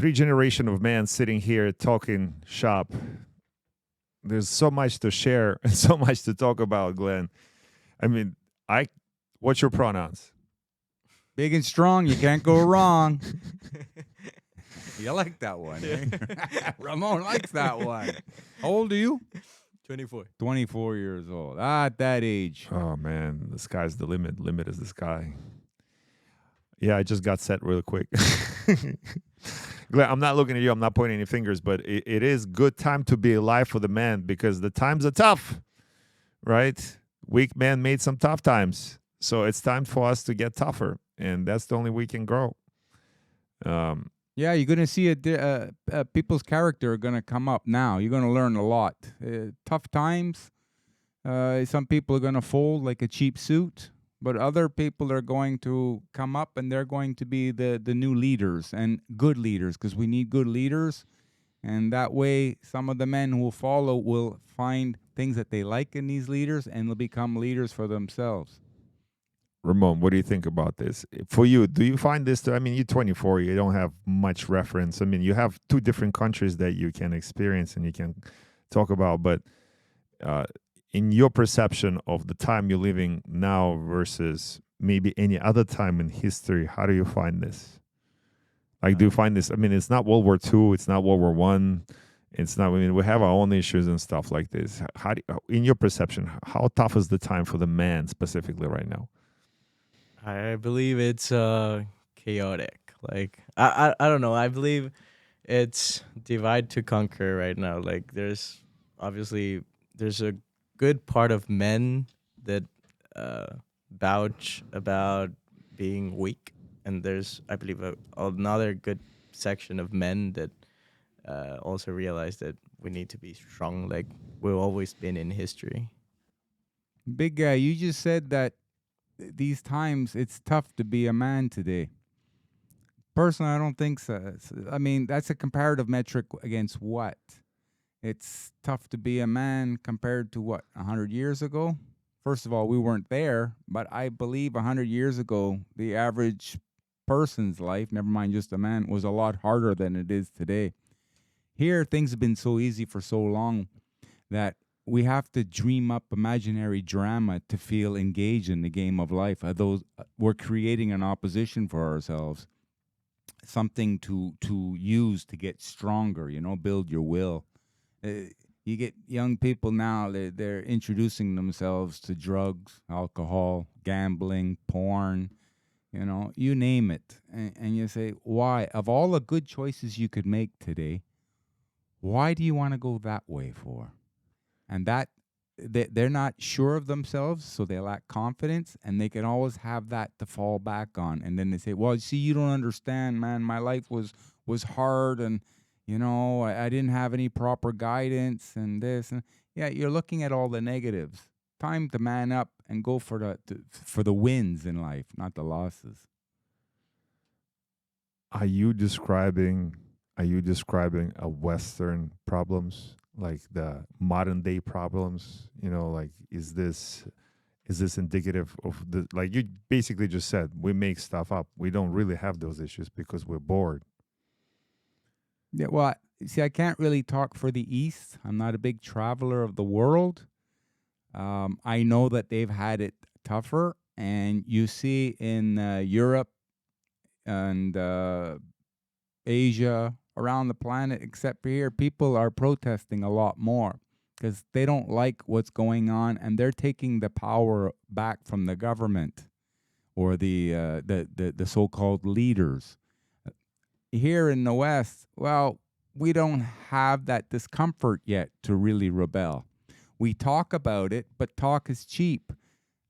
three generation of men sitting here talking shop. There's so much to share and so much to talk about, Glenn. I mean, I. What's your pronouns? Big and strong, you can't go wrong. You like that one, eh? Ramon likes that one. How old are you? 24. 24 years old. At that age. Oh man, the sky's the limit. Limit is the sky. Yeah, I just got set real quick. Glenn, I'm not looking at you. I'm not pointing any fingers, but it is good time to be alive for the man because the times are tough, right? Weak men made some tough times. So it's time for us to get tougher. And that's the only way we can grow. Yeah, you're going to see people's character are going to come up now. You're going to learn a lot. Tough times. Some people are going to fold like a cheap suit. But other people are going to come up and they're going to be the new leaders and good leaders because we need good leaders. And that way, some of the men who will follow will find things that they like in these leaders and they'll become leaders for themselves. Ramon, what do you think about this? For you, do you find this, I mean, you're 24, you don't have much reference. I mean, you have two different countries that you can experience and you can talk about, but in your perception of the time you're living now versus maybe any other time in history, how do you find this? Like, do you find this? I mean, it's not World War II, it's not World War One, it's not. I mean, we have our own issues and stuff like this. How do in your perception, how tough is the time for the man specifically right now? I believe it's chaotic. Like I don't know. I believe it's divide to conquer right now. Like there's a good part of men that vouch about being weak, and there's I believe another good section of men that also realize that we need to be strong, like we've always been in history. Big guy, you just said that these times it's tough to be a man today. Personally, I don't think so. I mean, that's a comparative metric against what? It's tough to be a man compared to what, 100 years ago? First of all, we weren't there, but I believe 100 years ago, the average person's life, never mind just a man, was a lot harder than it is today. Here, things have been so easy for so long that we have to dream up imaginary drama to feel engaged in the game of life. We're creating an opposition for ourselves, something to use to get stronger, build your will. You get young people now, they're introducing themselves to drugs, alcohol, gambling, porn, you name it. And you say, why? Of all the good choices you could make today, why do you want to go that way for? And that they're not sure of themselves, so they lack confidence, and they can always have that to fall back on. And then they say, well, see, you don't understand, man. My life was hard, and, I didn't have any proper guidance and this. And yeah, you're looking at all the negatives. Time to man up and go for the wins in life, not the losses. Are you describing a Western problems? Like the modern day problems, like is this indicative of the, like you basically just said, we make stuff up. We don't really have those issues because we're bored. Yeah, well, see, I can't really talk for the East. I'm not a big traveler of the world. I know that they've had it tougher, and you see in Europe and Asia, around the planet, except for here, people are protesting a lot more because they don't like what's going on, and they're taking the power back from the government or the so-called leaders. Here in the West, well, we don't have that discomfort yet to really rebel. We talk about it, but talk is cheap.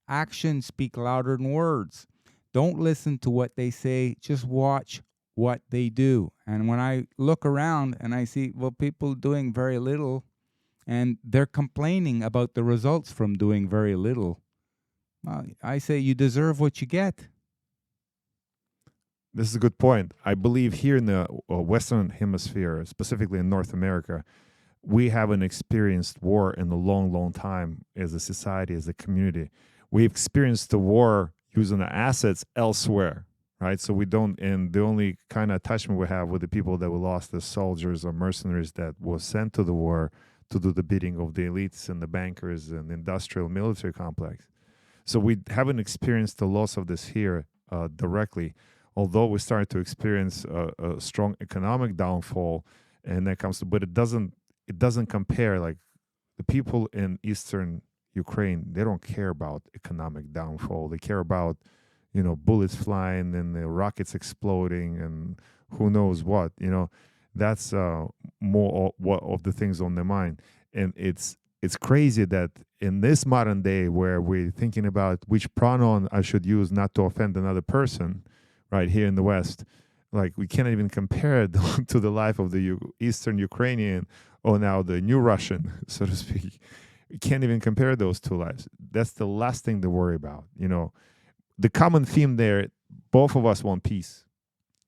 Actions speak louder than words. Don't listen to what they say, just watch what they do. And when I look around and I see, well, people doing very little, and they're complaining about the results from doing very little, well, I say you deserve what you get. This is a good point. I believe here in the Western Hemisphere, specifically in North America, we haven't experienced war in a long, long time as a society, as a community. We experienced the war using the assets elsewhere, right? So we don't, and the only kind of attachment we have with the people that we lost as soldiers or mercenaries that were sent to the war to do the bidding of the elites and the bankers and the industrial military complex. So we haven't experienced the loss of this here directly, although we started to experience a strong economic downfall, and that comes to, but it doesn't compare. Like the people in eastern Ukraine, they don't care about economic downfall. They care about bullets flying and the rockets exploding and who knows what. That's more what of the things on their mind, and it's crazy that in this modern day where we're thinking about which pronoun I should use not to offend another person, right here in the West, like we can't even compare it to the life of the Eastern Ukrainian or now the new Russian, so to speak. We can't even compare those two lives. That's the last thing to worry about. The common theme there, both of us want peace.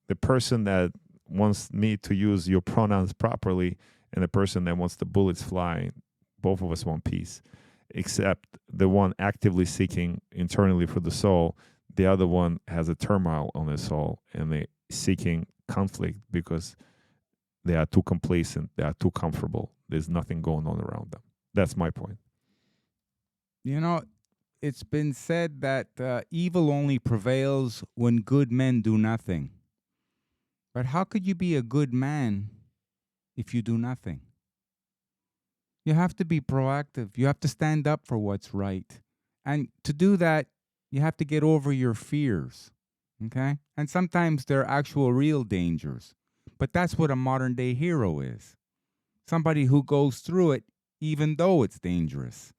The person that wants me to use your pronouns properly and the person that wants the bullets flying, both of us want peace, except the one actively seeking internally for the soul, the other one has a turmoil on their soul and they seeking conflict because they are too complacent, they are too comfortable. There's nothing going on around them. That's my point. You know, it's been said that evil only prevails when good men do nothing. But how could you be a good man if you do nothing? You have to be proactive. You have to stand up for what's right. And to do that, you have to get over your fears. Okay? And sometimes they're actual real dangers. But that's what a modern day hero is. Somebody who goes through it even though it's dangerous.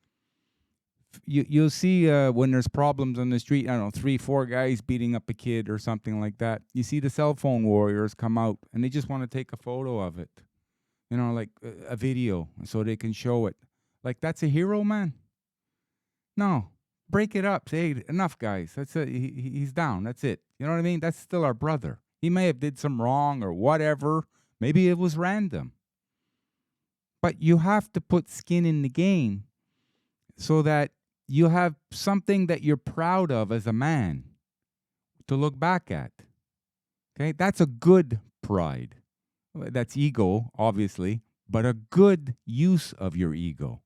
You'll see when there's problems on the street, I don't know, 3-4 guys beating up a kid or something like that. You see the cell phone warriors come out and they just want to take a photo of it, like a video so they can show it. Like, that's a hero, man? No. Break it up. Say, hey, enough, guys. That's it. He's down. That's it. You know what I mean? That's still our brother. He may have did some wrong or whatever. Maybe it was random. But you have to put skin in the game so that you have something that you're proud of as a man to look back at. Okay? That's a good pride. That's ego, obviously, but a good use of your ego.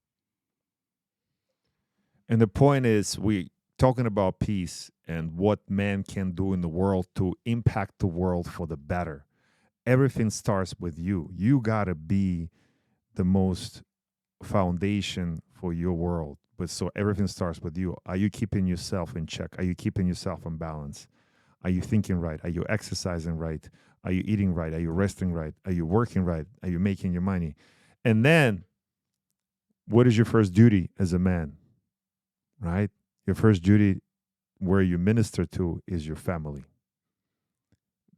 And the point is, we talking about peace and what man can do in the world to impact the world for the better. Everything starts with you. You gotta be the most foundation for your world. But so everything starts with you. Are you keeping yourself in check? Are you keeping yourself in balance? Are you thinking right? Are you exercising right? Are you eating right? Are you resting right? Are you working right? Are you making your money? And then, what is your first duty as a man? Right? Your first duty where you minister to is your family.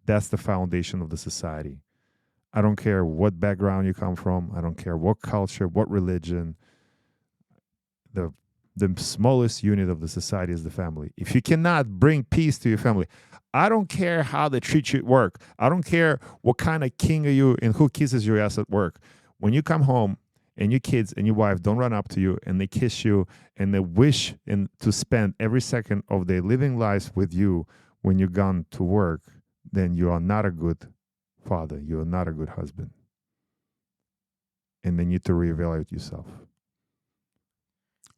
That's the foundation of the society. I don't care what background you come from. I don't care what culture, what religion. The the smallest unit of the society is the family. If you cannot bring peace to your family, I don't care how they treat you at work. I don't care what kind of king are you and who kisses your ass at work. When you come home and your kids and your wife don't run up to you and they kiss you and they wish to spend every second of their living lives with you when you're gone to work, then you are not a good father. You are not a good husband. And they need to reevaluate yourself.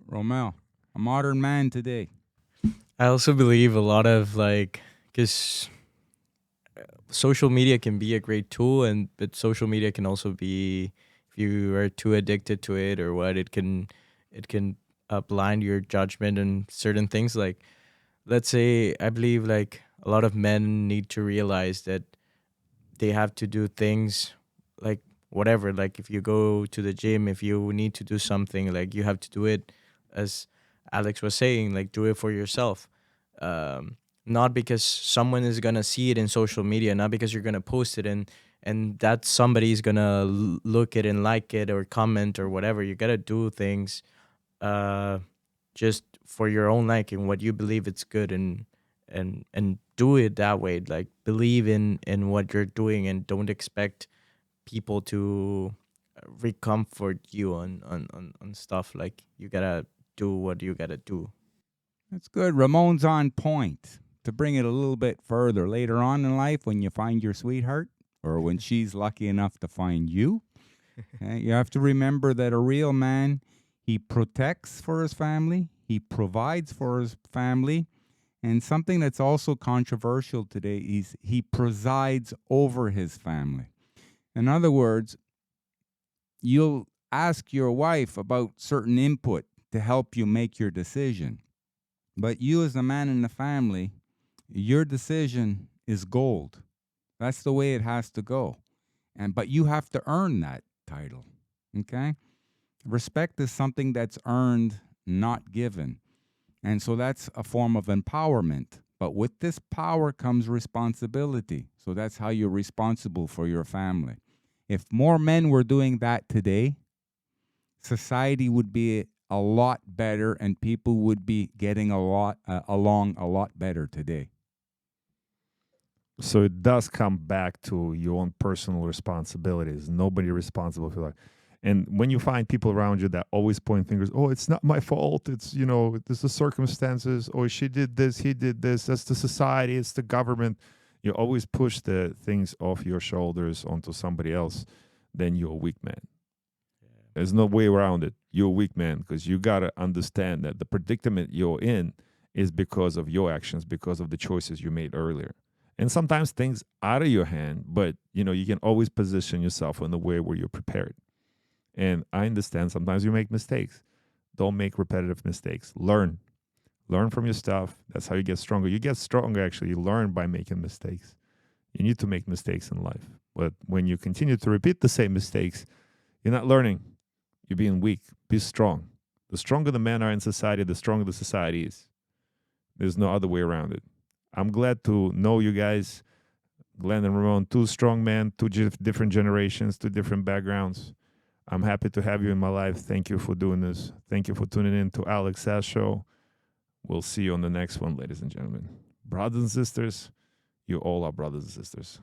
Romel, a modern man today. I also believe a lot of because social media can be a great tool, but social media can also be, if you are too addicted to it or what, it can blind your judgment and certain things. Like, let's say, I believe a lot of men need to realize that they have to do things like whatever. Like, if you go to the gym, if you need to do something, like, you have to do it, as Alex was saying, like, do it for yourself. Not because someone is gonna see it in social media, not because you're gonna post it and that somebody's gonna look it and like it or comment or whatever. You gotta do things uh just for your own liking, what you believe it's good, and do it that way. Like, believe in what you're doing and don't expect people to recomfort you on stuff. Like, you gotta do what you gotta do. That's good. Ramon's on point. to bring it a little bit further, later on in life, when you find your sweetheart, or when she's lucky enough to find you, you have to remember that a real man, he protects for his family, he provides for his family, and something that's also controversial today is he presides over his family. In other words, you'll ask your wife about certain input to help you make your decision. But you, as the man in the family, your decision is gold. That's the way it has to go. But you have to earn that title. Okay? Respect is something that's earned, not given. And so that's a form of empowerment. But with this power comes responsibility. So that's how you're responsible for your family. If more men were doing that today, society would be a lot better and people would be getting along a lot better today. So it does come back to your own personal responsibilities. Nobody responsible for that. And when you find people around you that always point fingers, oh, it's not my fault. It's, it's the circumstances. Oh, she did this, he did this. That's the society. It's the government. You always push the things off your shoulders onto somebody else. Then you're a weak man. There's no way around it. You're a weak man because you got to understand that the predicament you're in is because of your actions, because of the choices you made earlier. And sometimes things out of your hand, but you can always position yourself in a way where you're prepared. And I understand sometimes you make mistakes. Don't make repetitive mistakes. Learn from your stuff. That's how you get stronger. You get stronger, actually. You learn by making mistakes. You need to make mistakes in life. But when you continue to repeat the same mistakes, you're not learning. You're being weak. Be strong. The stronger the men are in society, the stronger the society is. There's no other way around it. I'm glad to know you guys, Glenn and Ramon, two strong men, two different generations, two different backgrounds. I'm happy to have you in my life. Thank you for doing this. Thank you for tuning in to Alex Sass Show. We'll see you on the next one, ladies and gentlemen. Brothers and sisters, you all are brothers and sisters.